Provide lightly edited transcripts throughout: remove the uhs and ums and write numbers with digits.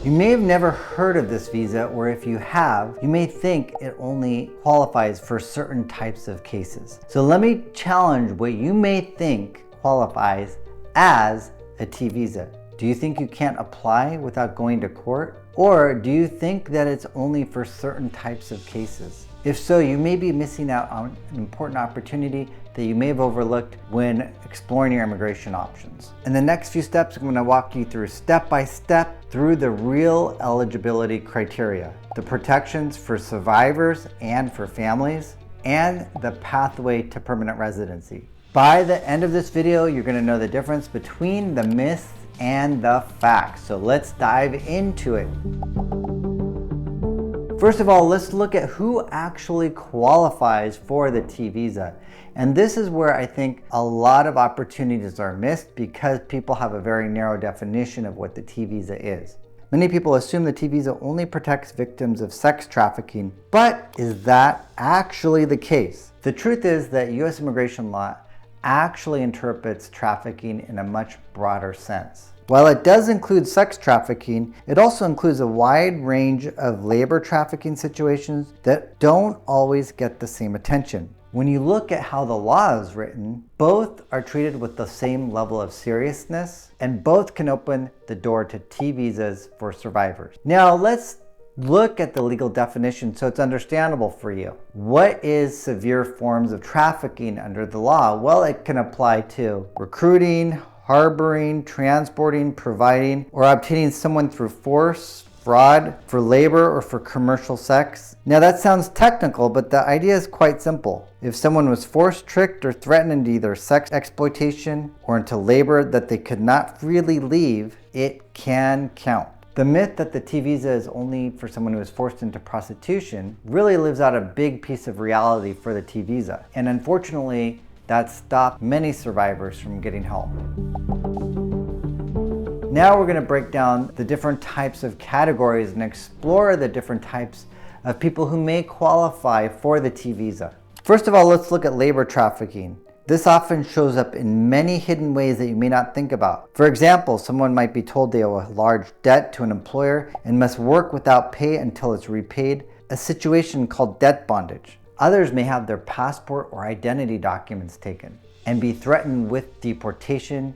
You may have never heard of this visa, or if you have, you may think it only qualifies for certain types of cases. So let me challenge what you may think qualifies as a T visa. Do you think you can't apply without going to court? Or do you think that it's only for certain types of cases? If so, you may be missing out on an important opportunity that you may have overlooked when exploring your immigration options. In the next few steps, I'm going to walk you through step by step through the real eligibility criteria, the protections for survivors and for families, and the pathway to permanent residency. By the end of this video, you're going to know the difference between the myths and the facts. So let's dive into it. First of all, let's look at who actually qualifies for the T visa. And this is where I think a lot of opportunities are missed because people have a very narrow definition of what the T visa is. Many people assume the T visa only protects victims of sex trafficking, but is that actually the case? The truth is that US immigration law actually interprets trafficking in a much broader sense. While it does include sex trafficking, it also includes a wide range of labor trafficking situations that don't always get the same attention. When you look at how the law is written, both are treated with the same level of seriousness, and both can open the door to T visas for survivors. Now let's look at the legal definition so it's understandable for you. What is severe forms of trafficking under the law? Well, it can apply to recruiting, harboring, transporting, providing, or obtaining someone through force, fraud, for labor, or for commercial sex. Now that sounds technical, but the idea is quite simple. If someone was forced, tricked, or threatened into either sex exploitation or into labor that they could not freely leave, it can count. The myth that the T visa is only for someone who is forced into prostitution really lives out a big piece of reality for the T visa. And unfortunately, that stopped many survivors from getting help. Now we're going to break down the different types of categories and explore the different types of people who may qualify for the T visa. First of all, let's look at labor trafficking. This often shows up in many hidden ways that you may not think about. For example, someone might be told they owe a large debt to an employer and must work without pay until it's repaid, a situation called debt bondage. Others may have their passport or identity documents taken and be threatened with deportation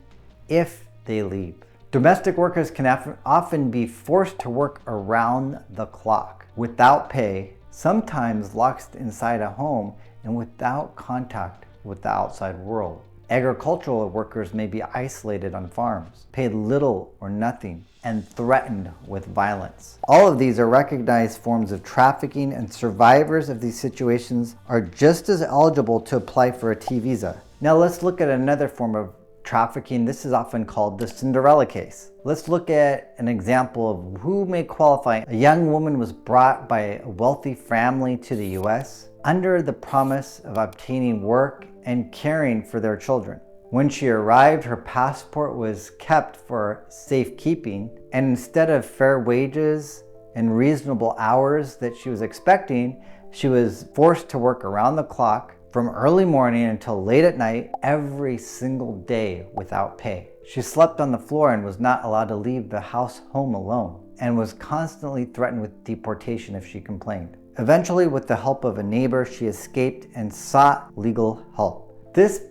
if they leave. Domestic workers can often be forced to work around the clock without pay, sometimes locked inside a home and without contact with the outside world. Agricultural workers may be isolated on farms, paid little or nothing, and threatened with violence. All of these are recognized forms of trafficking, and survivors of these situations are just as eligible to apply for a T visa. Now let's look at another form of trafficking. This is often called the Cinderella case. Let's look at an example of who may qualify. A young woman was brought by a wealthy family to the US under the promise of obtaining work and caring for their children. When she arrived, her passport was kept for safekeeping, and instead of fair wages and reasonable hours that she was expecting, she was forced to work around the clock from early morning until late at night every single day without pay. She slept on the floor and was not allowed to leave the home alone, and was constantly threatened with deportation if she complained. Eventually, with the help of a neighbor, she escaped and sought legal help. This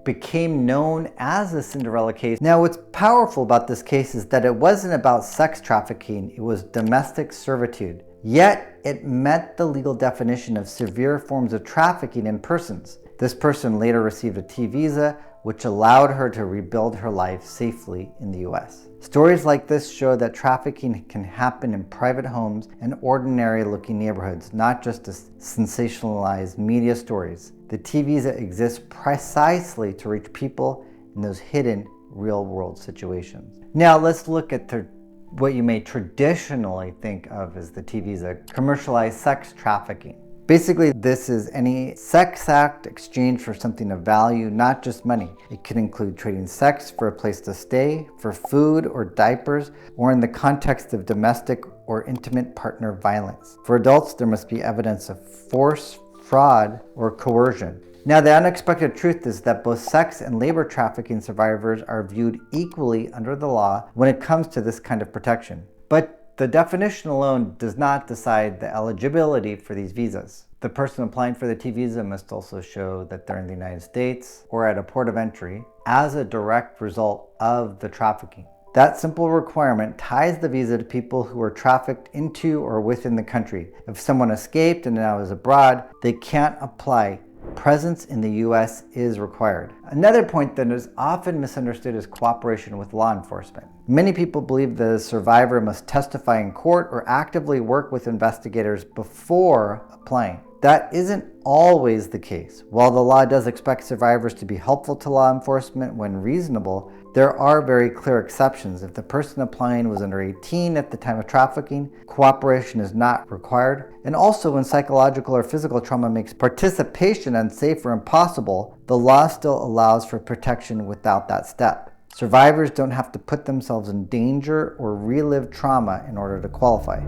became known as the Cinderella case. Now, what's powerful about this case is that it wasn't about sex trafficking, it was domestic servitude. Yet, it met the legal definition of severe forms of trafficking in persons. This person later received a T visa, which allowed her to rebuild her life safely in the US. Stories like this show that trafficking can happen in private homes and ordinary looking neighborhoods, not just as sensationalized media stories. The T visa exists precisely to reach people in those hidden real world situations. Now let's look at what you may traditionally think of as the T visa, commercialized sex trafficking. Basically, this is any sex act exchanged for something of value, not just money. It can include trading sex for a place to stay, for food or diapers, or in the context of domestic or intimate partner violence. For adults, there must be evidence of force, fraud, or coercion. Now, the unexpected truth is that both sex and labor trafficking survivors are viewed equally under the law when it comes to this kind of protection. But The definition alone does not decide the eligibility for these visas. The person applying for the T visa must also show that they're in the United States or at a port of entry as a direct result of the trafficking. That simple requirement ties the visa to people who were trafficked into or within the country. If someone escaped and now is abroad, they can't apply. Presence in the U.S. is required. Another point that is often misunderstood is cooperation with law enforcement. Many people believe the survivor must testify in court or actively work with investigators before applying. That isn't always the case. While the law does expect survivors to be helpful to law enforcement when reasonable, there are very clear exceptions. If the person applying was under 18 at the time of trafficking, cooperation is not required. And also, when psychological or physical trauma makes participation unsafe or impossible, the law still allows for protection without that step. Survivors don't have to put themselves in danger or relive trauma in order to qualify.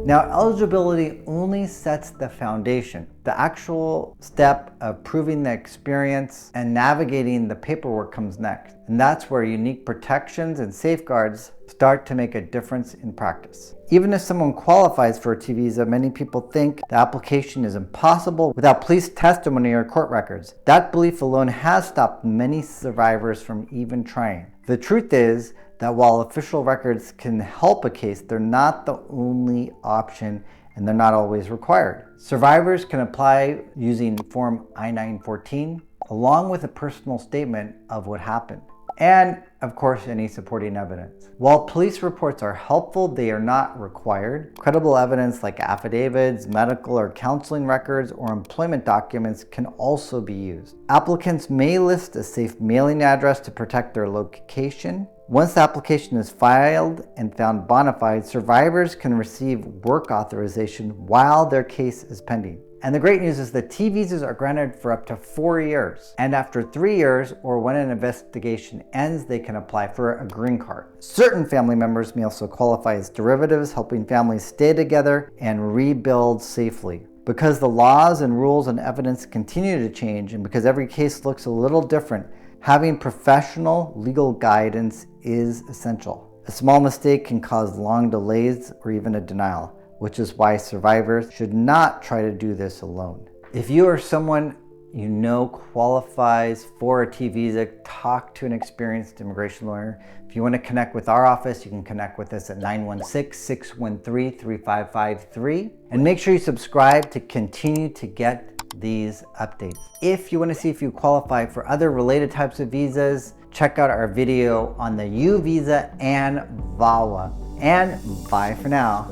Now, eligibility only sets the foundation. The actual step of proving the experience and navigating the paperwork comes next. And that's where unique protections and safeguards start to make a difference in practice. Even if someone qualifies for a T visa, many people think the application is impossible without police testimony or court records. That belief alone has stopped many survivors from even trying. The truth is that while official records can help a case, they're not the only option and they're not always required. Survivors can apply using Form I-914 along with a personal statement of what happened. And of course, any supporting evidence. While police reports are helpful, they are not required. Credible evidence like affidavits, medical or counseling records, or employment documents can also be used. Applicants may list a safe mailing address to protect their location. Once the application is filed and found bona fide, survivors can receive work authorization while their case is pending. And the great news is that T visas are granted for up to 4 years. And after 3 years, or when an investigation ends, they can apply for a green card. Certain family members may also qualify as derivatives, helping families stay together and rebuild safely. Because the laws and rules and evidence continue to change, and because every case looks a little different, having professional legal guidance is essential. A small mistake can cause long delays or even a denial, which is why survivors should not try to do this alone. If you or someone you know qualifies for a T visa, talk to an experienced immigration lawyer. If you want to connect with our office, you can connect with us at 916-613-3553. And make sure you subscribe to continue to get these updates. If you want to see if you qualify for other related types of visas, check out our video on the U visa and VAWA. And bye for now.